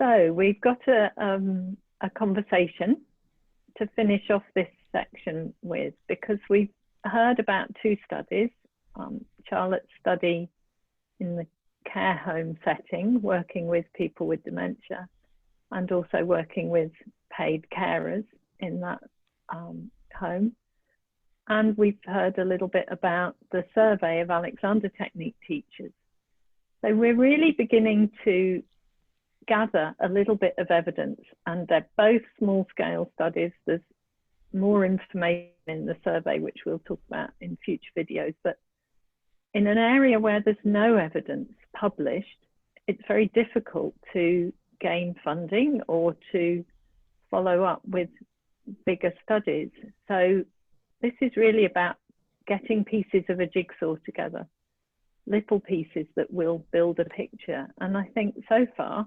So we've got a conversation to finish off this section with, because we've heard about two studies. Charlotte's study in the care home setting, working with people with dementia, and also working with paid carers in that home. And we've heard a little bit about the survey of Alexander Technique teachers. So we're really beginning to gather a little bit of evidence, and they're both small-scale studies. There's more information in the survey, which we'll talk about in future videos, but in an area where there's no evidence published, it's very difficult to gain funding or to follow up with bigger studies. So this is really about getting pieces of a jigsaw together, little pieces that will build a picture. And I think so far,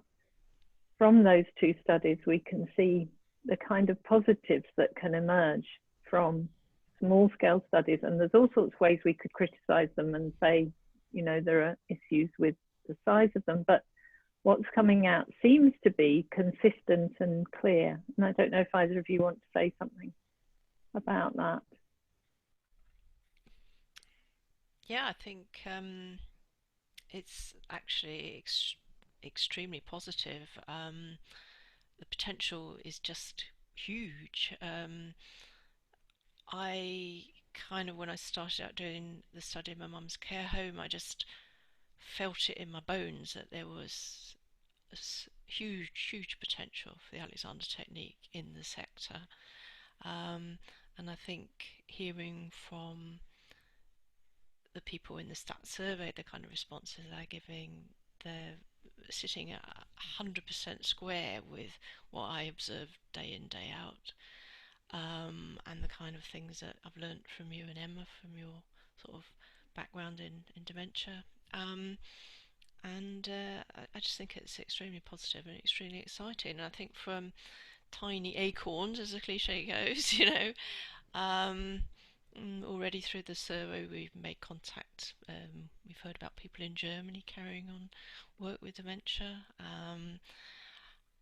from those two studies, we can see the kind of positives that can emerge from small-scale studies. And there's all sorts of ways we could criticize them and say, you know, there are issues with the size of them, but what's coming out seems to be consistent and clear. And I don't know if either of you want to say something about that. Yeah, I think it's actually extremely positive. The potential is just huge. I kind of, when I started out doing the study in my mum's care home, I just felt it in my bones that there was a huge potential for the Alexander Technique in the sector. And I think hearing from the people in the stats survey, the kind of responses they're giving, they're sitting at 100% square with what I observe day in, day out. And the kind of things that I've learnt from you and Emma, from your sort of background in dementia. I just think it's extremely positive and extremely exciting. And I think from tiny acorns, as the cliche goes, you know, already through the survey we've made contact. We've heard about people in Germany carrying on work with dementia.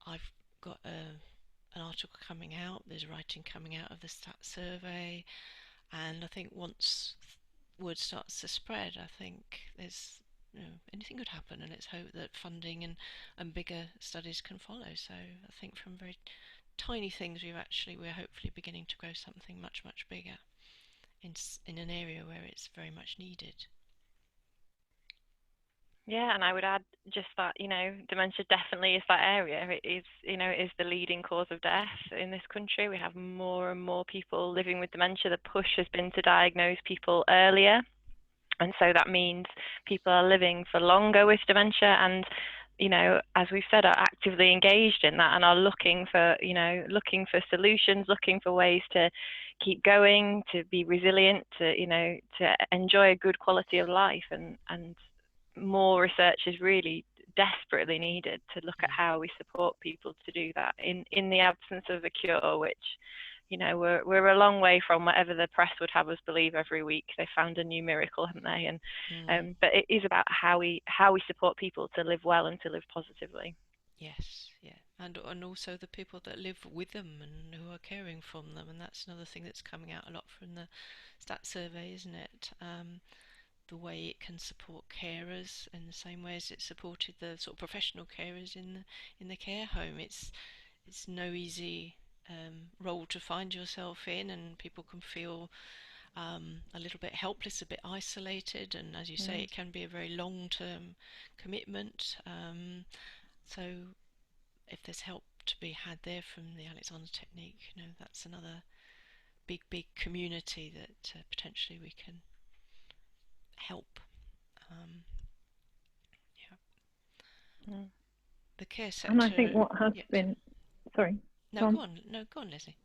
I've got an article coming out, there's writing coming out of the stats survey, and I think once word starts to spread, I think there's, you know, anything could happen, and let's hope that funding and bigger studies can follow. So I think from very tiny things we're hopefully beginning to grow something much bigger in an area where it's very much needed. Yeah, and I would add just that, you know, dementia definitely is that area. It is, you know, it is the leading cause of death in this country. We have more and more people living with dementia. The push has been to diagnose people earlier. And so that means people are living for longer with dementia and, you know, as we've said, are actively engaged in that and are looking for, you know, looking for solutions, looking for ways to keep going, to be resilient, to, you know, to enjoy a good quality of life. And more research is really desperately needed to look at how we support people to do that in the absence of a cure, which, you know, we're a long way from whatever the press would have us believe every week. They found a new miracle, haven't they? And but it is about how we support people to live well and to live positively. Yes, yeah, and also the people that live with them and who are caring for them, and that's another thing that's coming out a lot from the stats survey, isn't it? The way it can support carers in the same way as it supported the sort of professional carers in the care home. It's no easy role to find yourself in, and people can feel a little bit helpless, a bit isolated, and as you say, it can be a very long-term commitment. So if there's help to be had there from the Alexander Technique, you know, that's another big community that potentially we can help. The care sector. And I think what has been, sorry. No, go on, Lesley.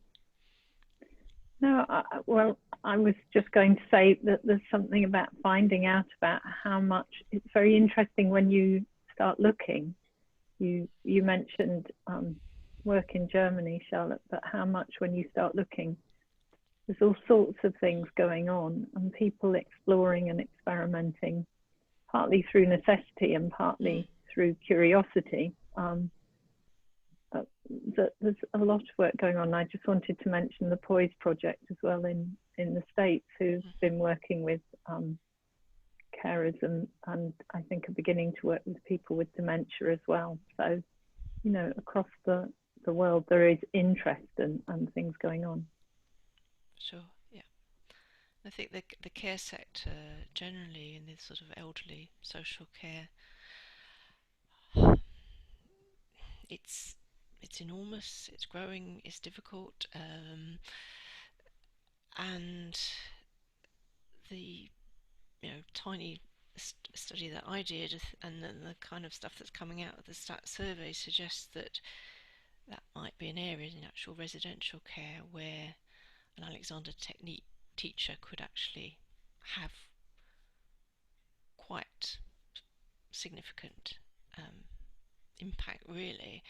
No, well, I was just going to say that there's something about finding out about how much. It's very interesting when you start looking. You mentioned work in Germany, Charlotte, but how much when you start looking, there's all sorts of things going on and people exploring and experimenting, partly through necessity and partly through curiosity. there's a lot of work going on. I just wanted to mention the Poise project as well in the States, who've been working with carers and I think are beginning to work with people with dementia as well. So, you know, across the world there is interest and things going on. Sure, yeah. I think the care sector generally in this sort of elderly social care, it's enormous, it's growing, it's difficult, and the tiny study that I did and then the kind of stuff that's coming out of the stat survey suggests that might be an area in actual residential care where an Alexander Technique teacher could actually have quite significant impact, really.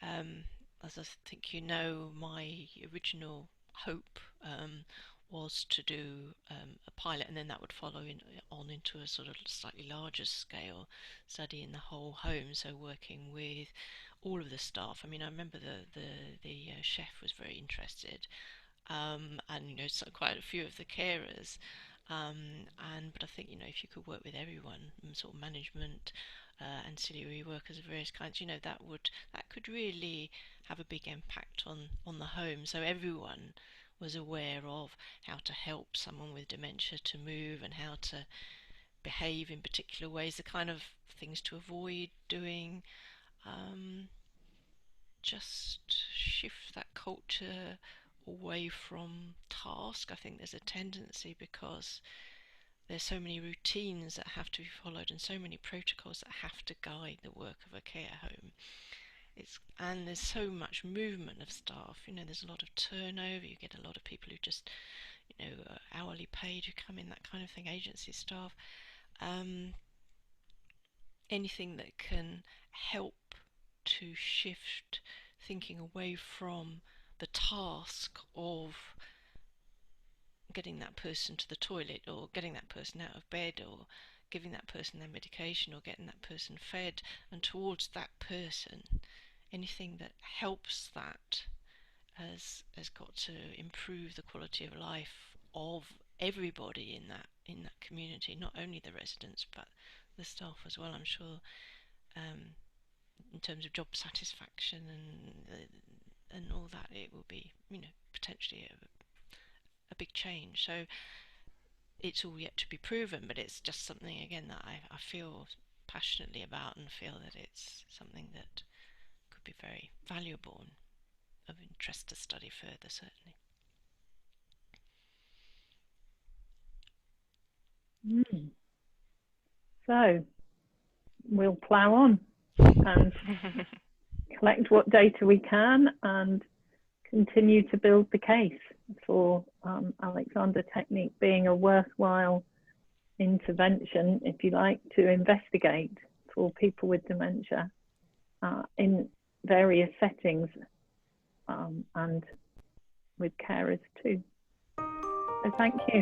As I think you know, my original hope was to do a pilot, and then that would follow on into a sort of slightly larger scale study in the whole home, so working with all of the staff. I mean, I remember the chef was very interested, and so quite a few of the carers. But I think if you could work with everyone, sort of management, ancillary workers of various kinds, that could really have a big impact on the home. So everyone was aware of how to help someone with dementia to move and how to behave in particular ways, the kind of things to avoid doing. Just shift that culture away from task. I think there's a tendency, because there's so many routines that have to be followed and so many protocols that have to guide the work of a care home. And there's so much movement of staff. There's a lot of turnover. You get a lot of people who just, hourly paid who come in, that kind of thing, agency staff. Anything that can help to shift thinking away from the task of getting that person to the toilet or getting that person out of bed or giving that person their medication or getting that person fed, and towards that person, anything that helps that has got to improve the quality of life of everybody in that community, not only the residents but the staff as well. I'm sure in terms of job satisfaction and all that, it will be potentially a big change. So it's all yet to be proven, but it's just something again that I feel passionately about, and feel that it's something that could be very valuable and of interest to study further, certainly. So we'll plough on and collect what data we can and continue to build the case for Alexander Technique being a worthwhile intervention, if you like, to investigate for people with dementia in various settings and with carers too. So thank you.